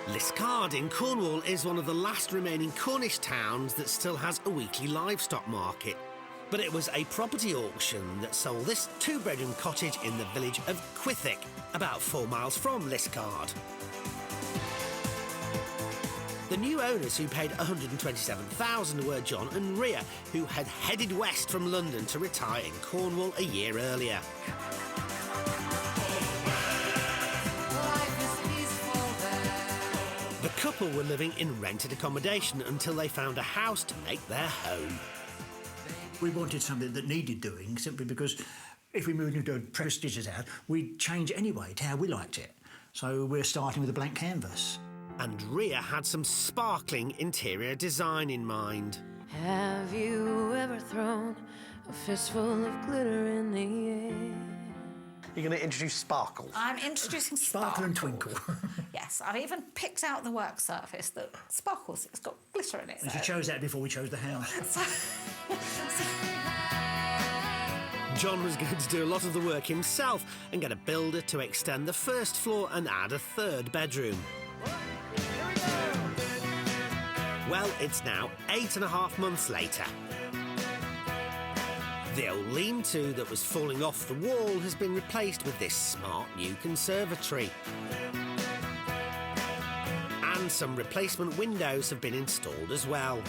Liscard in Cornwall is one of the last remaining Cornish towns that still has a weekly livestock market. But it was a property auction that sold this two-bedroom cottage in the village of Quethiock, about 4 miles from Liscard. The new owners who paid $127,000 were John and Ria, who had headed west from London to retire in Cornwall a year earlier. The couple were living in rented accommodation until they found a house to make their home. We wanted something that needed doing, simply because if we moved into a prestigious house, we'd change it anyway to how we liked it. So we're starting with a blank canvas. And Ria had some sparkling interior design in mind. Have you ever thrown a fistful of glitter in the air? You're going to introduce sparkle? I'm introducing Sparkle and twinkle. Yes, I've even picked out the work surface that sparkles. It's got glitter in it. And she chose that before we chose the house. John was going to do a lot of the work himself and get a builder to extend the first floor and add a third bedroom. Well, it's now 8.5 months later. The old lean-to that was falling off the wall has been replaced with this smart new conservatory. And some replacement windows have been installed as well.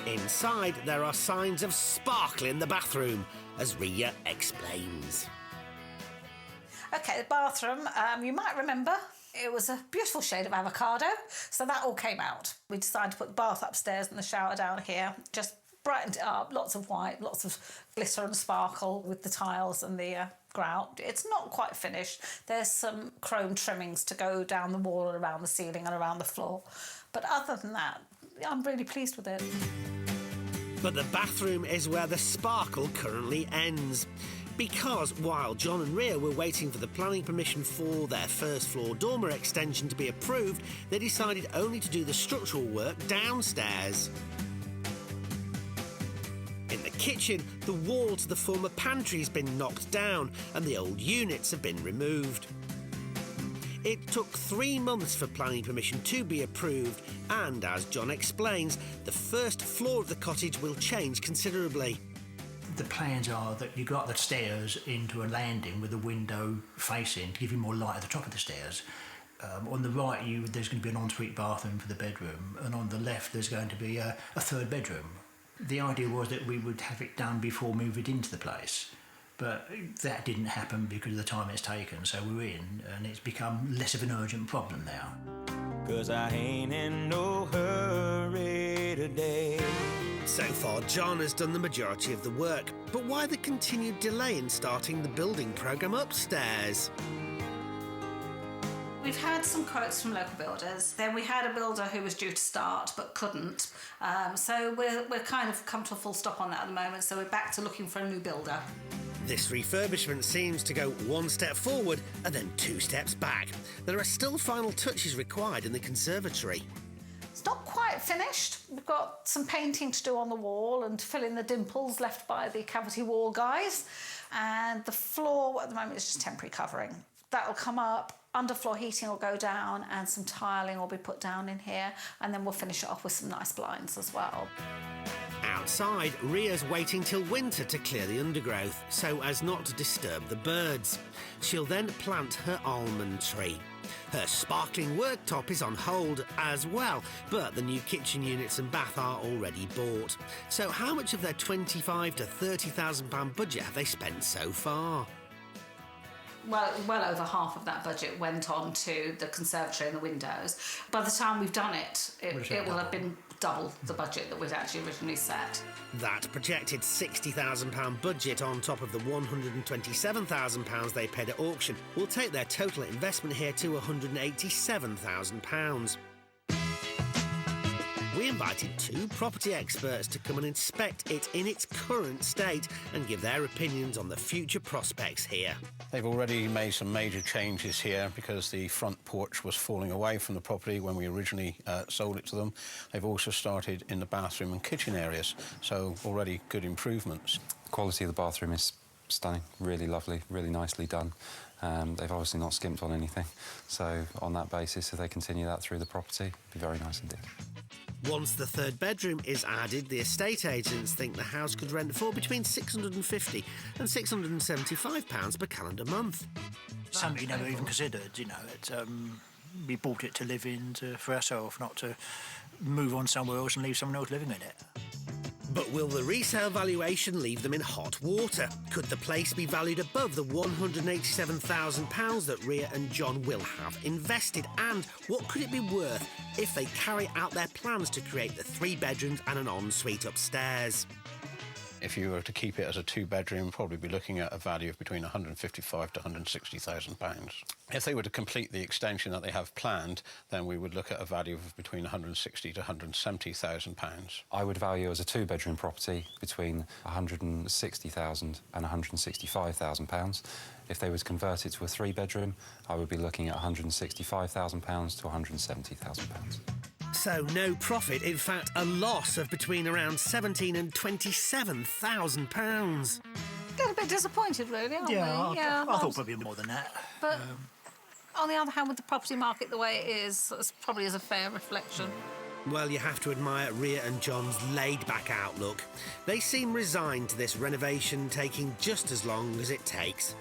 Inside, there are signs of sparkle in the bathroom, as Ria explains. OK, the bathroom, you might remember, it was a beautiful shade of avocado, so that all came out. We decided to put the bath upstairs and the shower down here, just brightened it up, lots of white, lots of glitter and sparkle with the tiles and the grout. It's not quite finished. There's some chrome trimmings to go down the wall and around the ceiling and around the floor. But other than that, I'm really pleased with it. But the bathroom is where the sparkle currently ends. Because while John and Ria were waiting for the planning permission for their first floor dormer extension to be approved, they decided only to do the structural work downstairs. In the kitchen, the wall to the former pantry has been knocked down and the old units have been removed. It took 3 months for planning permission to be approved, and as John explains, the first floor of the cottage will change considerably. The plans are that you got the stairs into a landing with a window facing to give you more light at the top of the stairs. On the right, there's going to be an ensuite bathroom for the bedroom, and on the left, there's going to be a third bedroom. The idea was that we would have it done before moving it into the place, but that didn't happen because of the time it's taken, so we're in, and it's become less of an urgent problem now. 'Cause I ain't in no hurry today. So far, John has done the majority of the work, but why the continued delay in starting the building programme upstairs? We've had some quotes from local builders. Then we had a builder who was due to start but couldn't. So we're kind of come to a full stop on that at the moment, so we're back to looking for a new builder. This refurbishment seems to go 1 step forward and then 2 steps back. There are still final touches required in the conservatory. It's not quite finished. We've got some painting to do on the wall and to fill in the dimples left by the cavity wall guys. And the floor at the moment is just temporary covering. That'll come up, underfloor heating will go down and some tiling will be put down in here, and then we'll finish it off with some nice blinds as well. Outside, Ria's waiting till winter to clear the undergrowth so as not to disturb the birds. She'll then plant her almond tree. Her sparkling worktop is on hold as well, but the new kitchen units and bath are already bought. So how much of their £25,000 to £30,000 budget have they spent so far? Well over half of that budget went on to the conservatory and the windows. By the time we've done it, it will have been double the budget that was actually originally set. That projected £60,000 budget on top of the £127,000 they paid at auction will take their total investment here to £187,000. We invited 2 property experts to come and inspect it in its current state and give their opinions on the future prospects here. They've already made some major changes here because the front porch was falling away from the property when we originally sold it to them. They've also started in the bathroom and kitchen areas, so already good improvements. The quality of the bathroom is stunning, really lovely, really nicely done. They've obviously not skimped on anything. So on that basis, if they continue that through the property, it'd be very nice indeed. Once the third bedroom is added, the estate agents think the house could rent for between £650 and £675 per calendar month. Something you never even considered, you know. We bought it to live in for ourselves, not to move on somewhere else and leave someone else living in it. But will the resale valuation leave them in hot water? Could the place be valued above the £187,000 that Ria and John will have invested? And what could it be worth if they carry out their plans to create the 3 bedrooms and an ensuite upstairs? If you were to keep it as a 2-bedroom, probably be looking at a value of between £155,000 to £160,000. If they were to complete the extension that they have planned, then we would look at a value of between £160,000 to £170,000. I would value as a 2-bedroom property between £160,000 and £165,000. If they were to convert it to a 3-bedroom, I would be looking at £165,000 to £170,000. So no profit, in fact a loss of between around £17,000 and £27,000. Get a bit disappointed, really, aren't we? I thought probably more than that. But on the other hand, with the property market the way it is, it probably is a fair reflection. Well, you have to admire Ria and John's laid-back outlook. They seem resigned to this renovation taking just as long as it takes.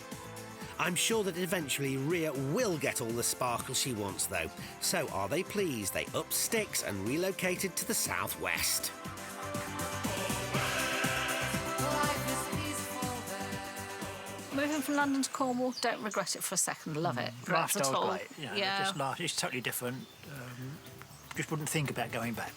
I'm sure that eventually Ria will get all the sparkle she wants, though. So are they pleased they upped sticks and relocated to the southwest? Moving from London to Cornwall, don't regret it for a second. Love it. Lifestyle's at all. great. You know, Yeah. It's totally different. Just wouldn't think about going back.